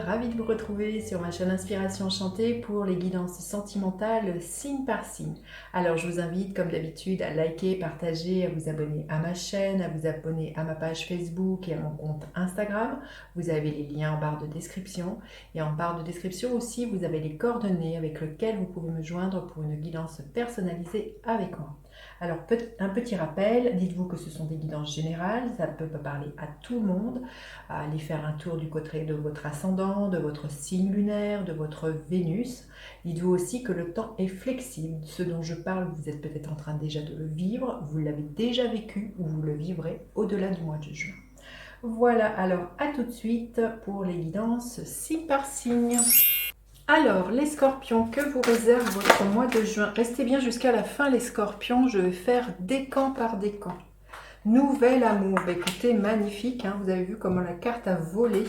ravie de vous retrouver sur ma chaîne Inspiration Enchantée pour les guidances sentimentales signe par signe. Alors je vous invite comme d'habitude à liker, partager, à vous abonner à ma chaîne, à vous abonner à ma page Facebook et à mon compte Instagram. Vous avez les liens en barre de description et en barre de description aussi vous avez les coordonnées avec lesquelles vous pouvez me joindre pour une guidance personnalisée avec moi. Alors un petit rappel, dites-vous que ce sont des guidances générales, ça peut parler à tout le monde. Aller faire un tour du côté de votre ascendant, de votre signe lunaire, de votre Vénus. Dites-vous aussi que le temps est flexible. Ce dont je parle, vous êtes peut-être en train déjà de le vivre, vous l'avez déjà vécu ou vous le vivrez au-delà du mois de juin. Voilà, alors à tout de suite pour les guidances signe par signe. Alors, les scorpions, que vous réserve votre mois de juin? Restez bien jusqu'à la fin les scorpions, je vais faire décan par décan. Nouvel amour, bah, écoutez, magnifique, hein, vous avez vu comment la carte a volé.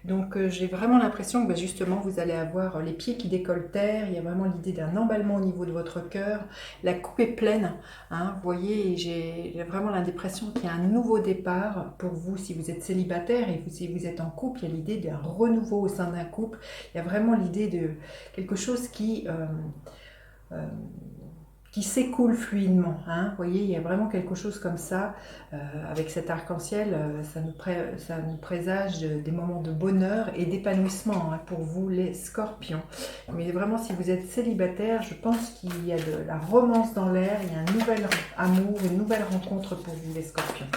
Donc j'ai vraiment l'impression que justement vous allez avoir les pieds qui décollent terre, il y a vraiment l'idée d'un emballement au niveau de votre cœur, la coupe est pleine, hein, vous voyez, j'ai vraiment l'impression qu'il y a un nouveau départ pour vous si vous êtes célibataire et si vous êtes en couple, il y a l'idée d'un renouveau au sein d'un couple, il y a vraiment l'idée de quelque chose qui s'écoule fluidement. Hein. Vous voyez, il y a vraiment quelque chose comme ça. Avec cet arc-en-ciel, ça nous présage des moments de bonheur et d'épanouissement hein, pour vous les scorpions. Mais vraiment, si vous êtes célibataire, je pense qu'il y a de la romance dans l'air, il y a un nouvel amour, une nouvelle rencontre pour vous les scorpions.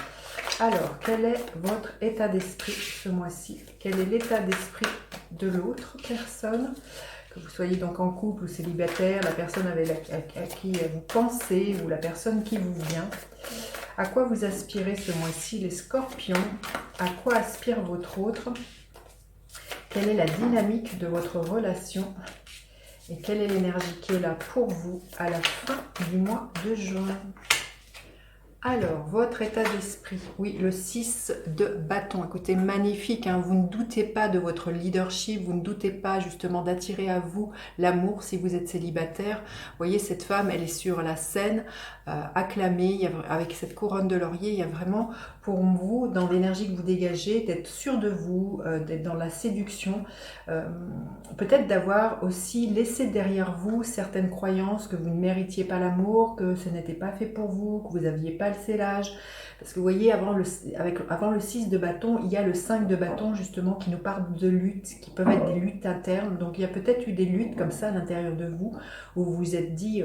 Alors, quel est votre état d'esprit ce mois-ci? Quel est l'état d'esprit de l'autre personne? Que vous soyez donc en couple ou célibataire, la personne à qui vous pensez ou la personne qui vous vient. À quoi vous aspirez ce mois-ci les scorpions? À quoi aspire votre autre? Quelle est la dynamique de votre relation? Et quelle est l'énergie qui est là pour vous à la fin du mois de juin? Alors, votre état d'esprit, oui, le 6 de bâton, écoutez, magnifique, hein, vous ne doutez pas de votre leadership, vous ne doutez pas justement d'attirer à vous l'amour si vous êtes célibataire. Vous voyez, cette femme, elle est sur la scène, acclamée, avec cette couronne de laurier, il y a vraiment pour vous, dans l'énergie que vous dégagez, d'être sûr de vous, d'être dans la séduction, peut-être d'avoir aussi laissé derrière vous certaines croyances que vous ne méritiez pas l'amour, que ce n'était pas fait pour vous, que vous n'aviez pas le célage. Parce que vous voyez, avant le 6 de bâton, il y a le 5 de bâton justement qui nous parle de luttes, qui peuvent être des luttes internes. Donc il y a peut-être eu des luttes comme ça à l'intérieur de vous, où vous vous êtes dit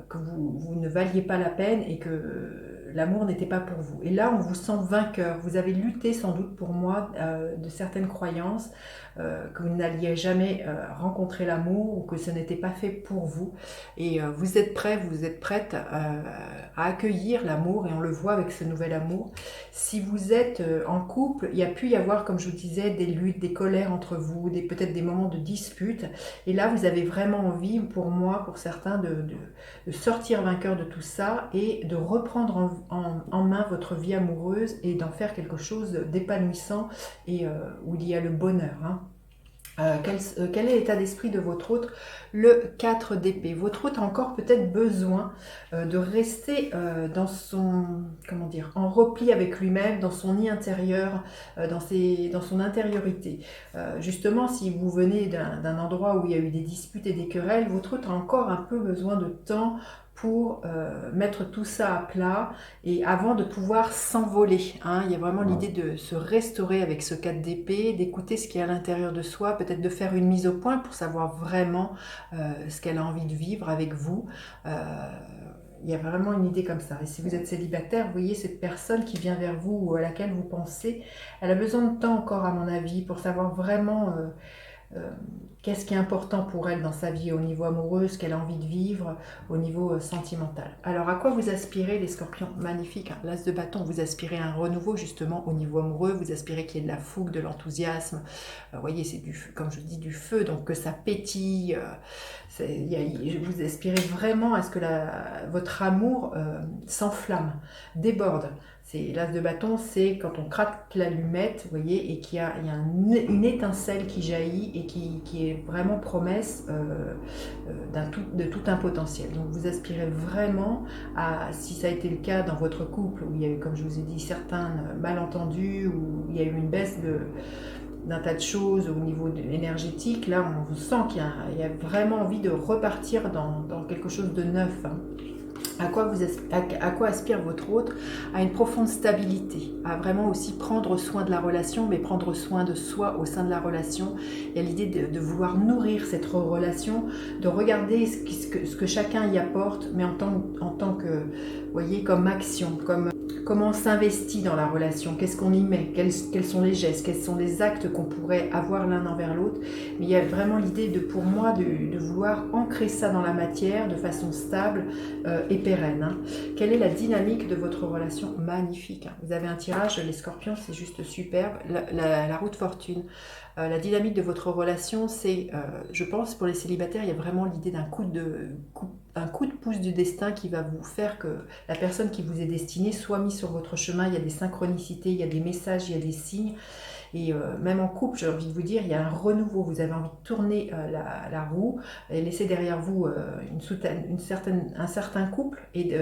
que vous ne valiez pas la peine et que l'amour n'était pas pour vous. Et là, on vous sent vainqueur. Vous avez lutté sans doute pour moi de certaines croyances, que vous n'alliez jamais rencontrer l'amour ou que ce n'était pas fait pour vous. Et vous êtes prêt, vous êtes prête à accueillir l'amour et on le voit avec ce nouvel amour. Si vous êtes en couple, il y a pu y avoir, comme je vous disais, des luttes, des colères entre vous, peut-être des moments de dispute. Et là, vous avez vraiment envie, pour moi, pour certains, de sortir vainqueur de tout ça et de reprendre en main votre vie amoureuse et d'en faire quelque chose d'épanouissant et où il y a le bonheur. Hein. Quel est l'état d'esprit de votre autre? Le 4 d'épée. Votre autre a encore peut-être besoin de rester dans son, comment dire, en repli avec lui-même, dans son nid intérieur, dans son intériorité. Justement, si vous venez d'un endroit où il y a eu des disputes et des querelles, votre autre a encore un peu besoin de temps pour mettre tout ça à plat et avant de pouvoir s'envoler. Hein. Il y a vraiment l'idée de se restaurer avec ce 4 d'épée, d'écouter ce qu'il y a à l'intérieur de soi, peut-être de faire une mise au point pour savoir vraiment ce qu'elle a envie de vivre avec vous. Il y a vraiment une idée comme ça. Et si vous êtes célibataire, vous voyez cette personne qui vient vers vous ou à laquelle vous pensez, elle a besoin de temps encore à mon avis pour savoir vraiment qu'est-ce qui est important pour elle dans sa vie au niveau amoureux, ce qu'elle a envie de vivre au niveau sentimental. Alors à quoi vous aspirez les scorpions? Magnifique, hein, l'as de bâton, vous aspirez à un renouveau justement au niveau amoureux, vous aspirez qu'il y ait de la fougue, de l'enthousiasme, vous voyez c'est comme je dis du feu, donc que ça pétille, vous aspirez vraiment à ce que votre amour s'enflamme, déborde. L'as de bâton, c'est quand on craque l'allumette, vous voyez, et qu'il y a une étincelle qui jaillit et qui est vraiment promesse de tout un potentiel. Donc vous aspirez vraiment à, si ça a été le cas dans votre couple, où il y a eu, comme je vous ai dit, certains malentendus, où il y a eu une baisse d'un tas de choses au niveau énergétique. Là, on vous sent qu'il y a vraiment envie de repartir dans quelque chose de neuf, hein. À quoi aspire votre autre? À une profonde stabilité, à vraiment aussi prendre soin de la relation, mais prendre soin de soi au sein de la relation. Il y a l'idée de vouloir nourrir cette relation, de regarder ce que chacun y apporte, mais en tant que, vous voyez, comme action, comme comment on s'investit dans la relation, qu'est-ce qu'on y met, quels sont les gestes, quels sont les actes qu'on pourrait avoir l'un envers l'autre. Mais il y a vraiment l'idée pour moi de vouloir ancrer ça dans la matière de façon stable et pérenne, hein. Quelle est la dynamique de votre relation? Magnifique, hein. Vous avez un tirage, les scorpions, c'est juste superbe. La roue de fortune. La dynamique de votre relation, c'est, je pense, pour les célibataires, il y a vraiment l'idée d'un coup de pouce du destin qui va vous faire que la personne qui vous est destinée soit mise sur votre chemin. Il y a des synchronicités, il y a des messages, il y a des signes. Et même en couple, j'ai envie de vous dire, il y a un renouveau. Vous avez envie de tourner la roue et laisser derrière vous un certain couple et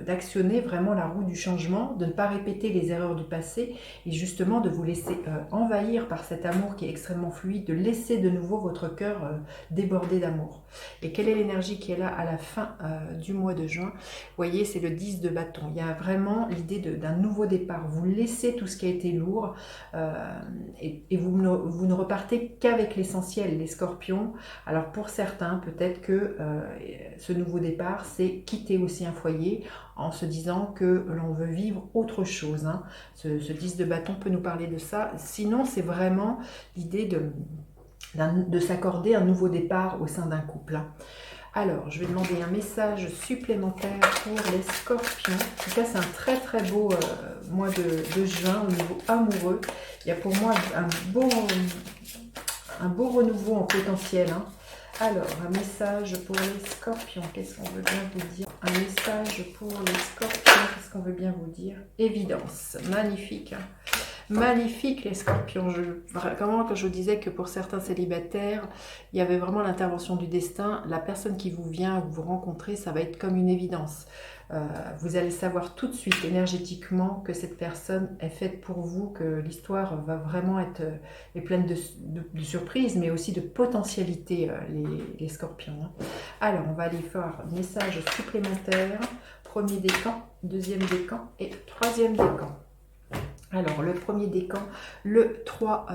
d'actionner vraiment la roue du changement, de ne pas répéter les erreurs du passé et justement de vous laisser envahir par cet amour qui est extrêmement fluide, de laisser de nouveau votre cœur déborder d'amour. Et quelle est l'énergie qui est là à la fin du mois de juin? Vous voyez, c'est le 10 de bâton. Il y a vraiment l'idée d'un nouveau départ. Vous laissez tout ce qui a été lourd. Et vous ne repartez qu'avec l'essentiel, les scorpions. Alors pour certains, peut-être que ce nouveau départ, c'est quitter aussi un foyer en se disant que l'on veut vivre autre chose, hein. Ce 10 de bâton peut nous parler de ça. Sinon, c'est vraiment l'idée de s'accorder un nouveau départ au sein d'un couple, hein. Alors, je vais demander un message supplémentaire pour les scorpions. En tout cas, c'est un très très beau mois de juin au niveau amoureux. Il y a pour moi un beau renouveau en potentiel, hein. Alors, un message pour les scorpions. Qu'est-ce qu'on veut bien vous dire? Un message pour les scorpions. Qu'est-ce qu'on veut bien vous dire? Évidence. Magnifique, hein. Magnifique les scorpions. Vraiment, quand je vous disais que pour certains célibataires, il y avait vraiment l'intervention du destin, la personne qui vous vient ou vous rencontrez, ça va être comme une évidence. Vous allez savoir tout de suite énergétiquement que cette personne est faite pour vous, que l'histoire va vraiment est pleine de surprises, mais aussi de potentialités, les scorpions, hein. Alors, on va aller faire un message supplémentaire. Premier décan, deuxième décan et troisième décan. Alors, le premier décan, le 3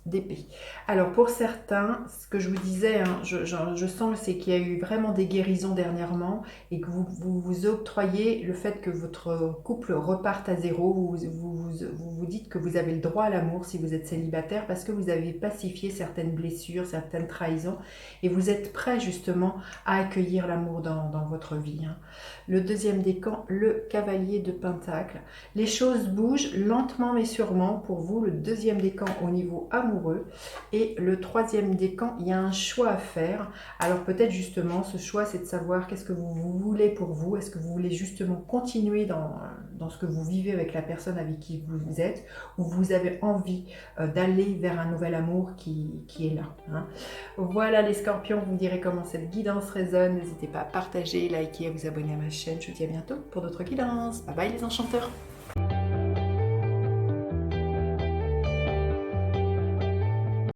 d'épée. Alors, pour certains, ce que je vous disais, hein, je sens c'est qu'il y a eu vraiment des guérisons dernièrement et que vous octroyez le fait que votre couple reparte à zéro. Vous dites que vous avez le droit à l'amour si vous êtes célibataire parce que vous avez pacifié certaines blessures, certaines trahisons et vous êtes prêt justement à accueillir l'amour dans votre vie, hein. Le deuxième décan, le cavalier de pentacle. Les choses bougent lentement mais sûrement pour vous. Le deuxième décan au niveau amoureux. Et le troisième décan, il y a un choix à faire. Alors peut-être justement, ce choix, c'est de savoir qu'est-ce que vous voulez pour vous. Est-ce que vous voulez justement continuer dans ce que vous vivez avec la personne avec qui vous êtes, ou vous avez envie d'aller vers un nouvel amour qui est là, hein. Voilà les scorpions, vous me direz comment cette guidance résonne. N'hésitez pas à partager, liker, à vous abonner à ma chaîne. Je vous dis à bientôt pour d'autres guidances. Bye bye les enchanteurs.